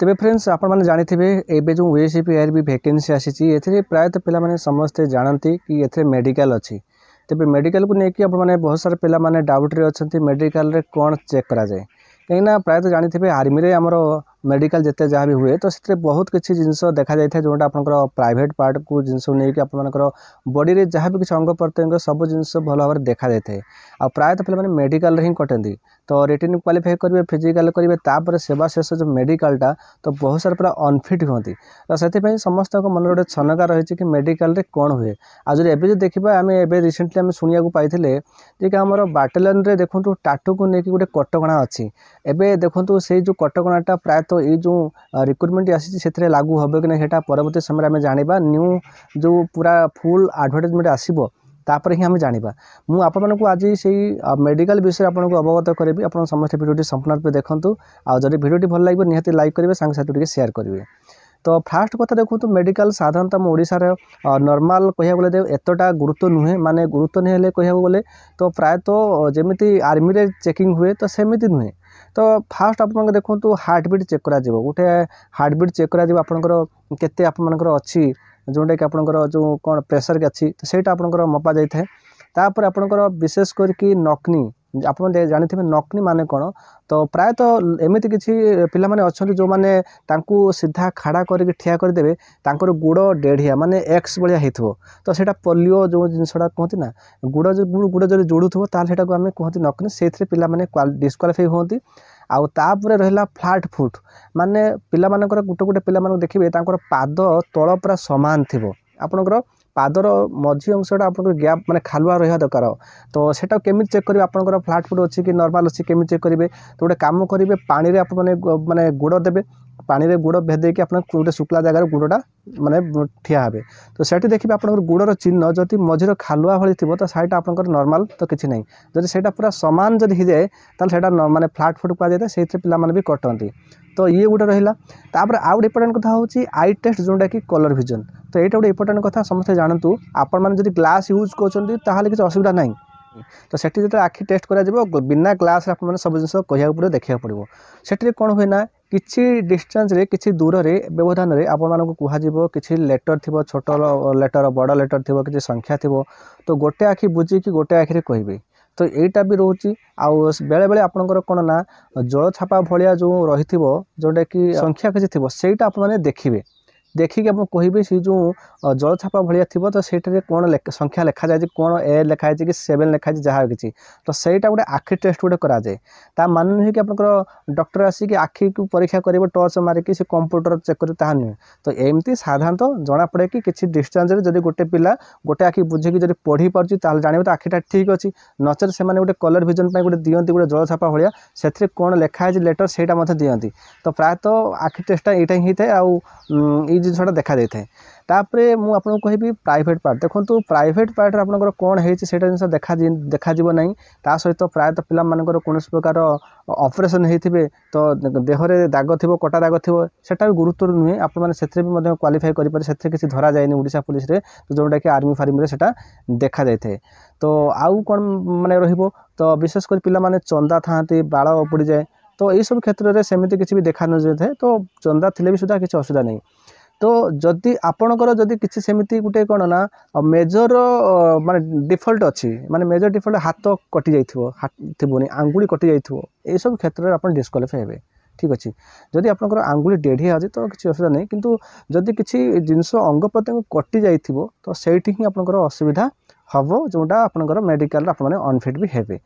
तेरे फ्रेंड्स आपण मैंने जानी एबे जो ओएसीपीआर भी वैकेंसी आसी ए प्रायतः पिला समस्ते जानती कि ये मेडिकल अच्छी तेरे मेडिकल को लेकिन आपने बहुत सारे पिला माने डाउट रे अच्छे मेडिकल रे कौन चेक करा जाए कहीं प्रायतः जानी आर्मी रे आमर मेडिकल जिते जहाँ भी हुए तो से बहुत किसी जिनस देखा जाए जोटा आप प्राइवेट पार्ट को जिनस नहीं आपर बॉडी रे जहाँ भी किसी अंग प्रत्यंग सब जिनस भल भाव देखा जाए आ प्रायतः पे मेडिकल ही कटती तो रिटर्न क्वालिफाई करेंगे फिजिकाल करेंगे तापर सेवा शेष जो मेडिकलटा तो बहुत सारा पूरा अनफिट होती तो से समस्त मन गोटे छनका रही कि मेडिकल रे कौन हुए आज जो देखा आम ए रिसेंटली आम शुणा पाई कि आमर बाटालियन रे देखो टाटू को लेकिन गोटे कटकणा अच्छी एबे देखो से जो कटकणाटा प्रायतः ये जो रिक्रुटमेंट आसी लागू हम कि नहीं परवर्ती समय आम जाना न्यू जो पूरा फुल एडवर्टाइजमेंट आसो तापर ही आम जाना मुझे आपको आज से मेडिकल विषय आपको अवगत करी आप समस्त भिडियो संपूर्ण रूप देखूँ आदि भिडियो भल लगे निहाती लाइक करेंगे सांगसाथी शेयर करेंगे तो फास्ट कथा देखो तो मेडिकल साधारणतः आम ओडिशार नॉर्मल कह गले एतटा गुरुत्व नुहे माने गुरुत्व नहीं है कह गले तो प्रायतः जमी आर्मी रे चेकिंग हुए तो सेमती नुहे तो फास्ट आप देखो हार्टबिट चेक करा गोटे हार्टबिट चेक करा आपंकर केते आपर अच्छी जोटा कि आपंकर जो कौन प्रेसर अच्छी तो सहीटा आपंकर मपा जाए तापर आपंकर विशेष करके नकनी आप जानी नकनी माने कौन तो प्रायतः एमती किसी पिला माने अच्छा जो मैंने सीधा खाड़ा करके ठिया करदे गुड़ डेढ़िया माने एक्स भाया हो तो सेटा पोलियो जो जिनसा कहती ना गुड़ गुड़ जो जोड़ू थो ताको आम कहती नकनी से पिला माने डिस्क्वालीफाई होती आउ तापर रहा फ्लाट फुट माने पिला मानकर गोटे गोटे पिला मानक देखिए पाद तल पूरा सामान थी आपणकर पादर मझी अंशटा आप गैप माने खालुआ रहा दरकार तो सेटा केमी चेक करेंगे आपंकर फ्लाट फुट अच्छी कि नॉर्मल अच्छी केमी चेक करेंगे तो गोटे काम करेंगे पानी रे आप माने गुड़ देवे पानी रे गुड़ भेदेक आप गोटे शुक्ला जगार गुड़टा माने ठिया हे तो सेठी देखिए आप गुड़र चिन्ह जदि मझीर खालुआ भाई थी तो साइड आपंकर नॉर्मल तो किसी नहीं जब से पूरा सामान जब हो जाए तो माने फ्लाट फुट कहुए से भी कटती तो ये गोटे रहा तापर आउ गोटे इंपोर्टेंट कथा हूँ आई टेस्ट जोटा कि कलर विजन तो यहाँ गोटे इंपोर्टेंट कथा समस्ते जानतु आपण मैंने ग्लास यूज कर किसी असुविधा ना तो सेठी जो आखि टेस्ट करा बिना ग्लास आप सब जिन कह पड़ो देखा पड़ो से कौन हुए ना किसी डिस्टेंस रे किसी दूर रे व्यवधान रे आपण मानक कहुव किसी लेटर थी छोट लेटर बड़ लेटर थी किसी संख्या थी तो गोटे आखि बुझी गोटे आखिरे कहे तो यहीटा भी रोचे आउ बेले बेले आपंकर कौन ना जल छापा भाया जो रही जोटा कि संख्या किसी थी सहीटा आपने देखिए देखिए आप कहे से जो जल छापा भाया थी तो से कौन संख्या लिखा जाए कौन ए लिखाई कि 7 लिखाई जहाँ किसी तो सहीटा गोटे आखि टेस्ट गोटे कराए ता मान नुहे कि आप डॉक्टर आसिक आखि को परीक्षा करेंगे टर्च मारिकी से कंप्यूटर चेक कर ताहा नुहे तो एमती साधारणतः जना पड़े कि किसी डिस्टेंस जब गोटे पिला गोटे आखि बुझे जब पढ़ी पार्टी जानवे तो आखिटा ठीक अच्छी नचर से गोटे कलर विजन गोटे दिखती गोटे जल छापा भाया से कौन लिखाई लेटर से दिखती तो प्रायतः आखि टेस्टा यहाँ ही होता है जिनसा देखा जाए तापरे मु आपको कहबी प्राइवेट पार्ट देखो प्राइवेट पार्ट आपंकर कौन है जिन देखा ना ता सहित प्रायतः पिला मानकर कौन प्रकार ऑपरेशन होते तो देहरे दाग थी कटा दाग थी सेटा भी गुरुत्व नुहे आप से क्वालिफाई करें से किसी धरा जाए ओडिशा पुलिस रे तो जोटा कि आर्मी फार्मी रे सेटा देखा जाए तो आउ कौन माने रहिबो तो विशेषकर पिला माने चंदा था बाल उपड़ी जाए तो यही सब क्षेत्र में सेमती किसी भी देखा न जाए तो चंदा थिले भी सुधा किसी असुविधा नहीं तो जदि आपणकर जदि किसी सेमती गोटे कौन ना मेजर माने डिफल्ट अच्छी माने मेजर डिफल्ट हाथ कटि जाइथबो आंगुली कटि जाइथबो ए सब क्षेत्र में आप डिस्क्वालीफाई हेबे ठीक अच्छे जदि आपंकर आंगुली डेढ़िया अच्छे तो किसी असुविधा नहीं किंतु जदि किसी जिनस अंग प्रत्यंग कटि जाइथबो तो सेठी ही आपंकर असुविधा हम जोटा आपंकर मेडिकल आपने अनफिट भी हेबे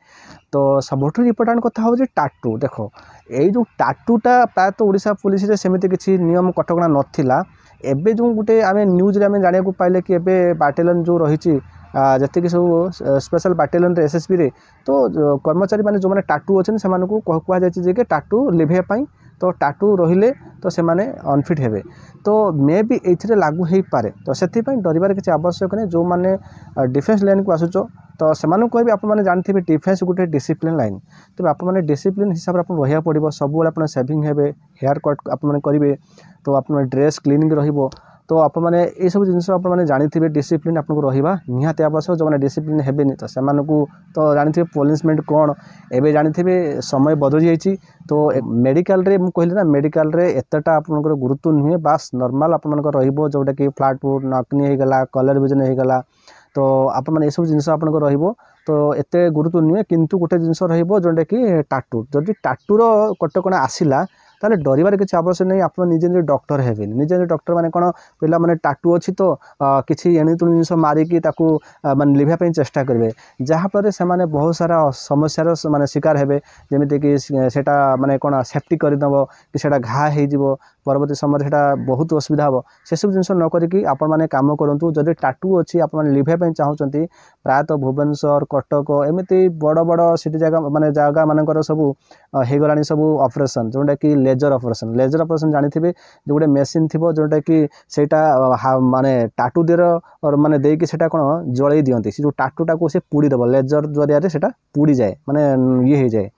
तो सबुठ इम्पोर्टाट कथा हूँ टाटू देख यही जो टाटूटा प्रायतः ओडिशा पुलिस रे सेमती किसी नियम कटकणा नथिला एबे जो गोटे आम न्यूज आम जाना पाइले कि एबे बाटालियन जो रही जी सब स्पेशल बाटालियन रे एसएसबी रे तो कर्मचारी माने जो माने टाटू अच्छे से कहुए कि टाटू लिभेपाई तो टाटू रहिले तो से माने अनफिट हेबे तो मे भी ये लागू हो पारे तो से डरबार किसी आवश्यक नहीं जो मैंने डिफेन्स लाइन को आसुच तो से कह आप जानते डिफेन्स गोटे डिसिप्लिन लाइन तेज आप डिसिप्लिन हिसाब से रहा पड़ो सब आप सेविंग हेबे हेयर कट आप करेंगे तो आप ड्रेस क्लीनिंग रहिबो तो आप मैंने ये सब जिन आप जानी डिसिप्लिन आपको रहा निहाती आवश्यक जो मैंने डिसिप्लिन हेबेनि तो से तो जानी पनिशमेंट कौन एवं जानी समय बदली जाइए तो मेडिकल रे मु कहली ना मेडिकल रे एतटा आपनकर गुरुत्व नुहे बास नॉर्मल आपनकर रहिबो जोटा कि फ्लैट फुट नकनी हो गला कलर विजन हो गला तो आप मैंने सब जिन आपनकर रहिबो तो एते गुरुत्व नुहे किंतु गोटे जिनस रहिबो जोटा कि टाटू जदि टाटूर कटकणा आसिला ताले डरबार किसी आवश्यक नहीं आप निजे निजे डॉक्टर हेबे निजे डॉक्टर माने कोन पिला माने टाटू अच्छी तो किसी एणुतुणी जिनस मारिकी ताकू माने लिभापी चेष्टा करेंगे जहाँफल से माने बहुत सारा समस्यार माने शिकार हेबे जमीक सेटा माने कोन सेफ्टी करदेव कि सेटा घा हो परवर्ती समय सेटा बहुत असुविधा हम से सब जिन न करिकी आपण माने काम करूँ जदि टाटू अच्छी आप लिभापी चाहूँगी प्रायतः भुवनेश्वर कटक एमती बड़ बड़ सिटी जगह माने जगह मानकर सब हो गला सब ऑपरेशन जोटा कि लेजर ऑपरेशन जानी जो गोटे मेसीन थी जोटा कि सेटा माने टाटू देर और माने देकी सेटा कौन जलई दियंती से जो टाटूटा को से पुड़ी देव लेजर जरिया सेटा पुड़ी जाए माने ये हो जाए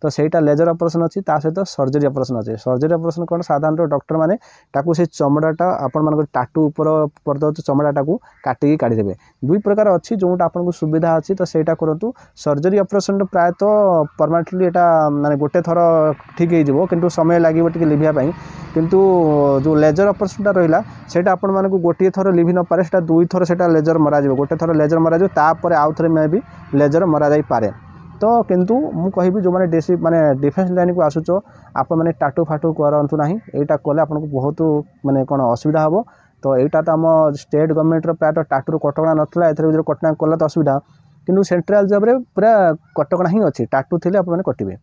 तो सेटा लेजर ऑपरेशन अच्छी सहित सर्जरी ऑपरेशन अच्छे सर्जरी ऑपरेशन कौन साधारण डॉक्टर माने ताकू से चमड़ाटा आपण मान टाटू ऊपर पर्दत चमड़ाटा को काटिकी काढ़ीदेवे दुई प्रकार अच्छी जोटा आपको सुविधा अच्छी तो सेटा करूँ सर्जरी ऑपरेशन प्रायतः परमानेंटली एटा माने गोटे थर ठीक हो किंतु समय लगे टे लिभापी किंतु जो लेजर ऑपरेशन रहा सेटा आपण मानक गोटे थर लिभि न पारे सेटा दुई थर सेटा लेजर मरा गोटे थर लेजर मरा तापर आउ थे मे भी लेजर मरा जाई पारे तो किंतु मु कहबी जो माने माने डिफेंस लाइन को आसुचो आप माने टाटू फाटू करंतु नाही एटा कले आपको बहुत माने कोन असुविधा हम तो यहाँ तो आम स्टेट गवर्नमेंट प्रायतः टाटू कटकणा नाला ए कटना कला तो असुविधा किंतु सेंट्रल जब रे पूरा कटकणा ही अच्छी टाटू थे आप कटिबे।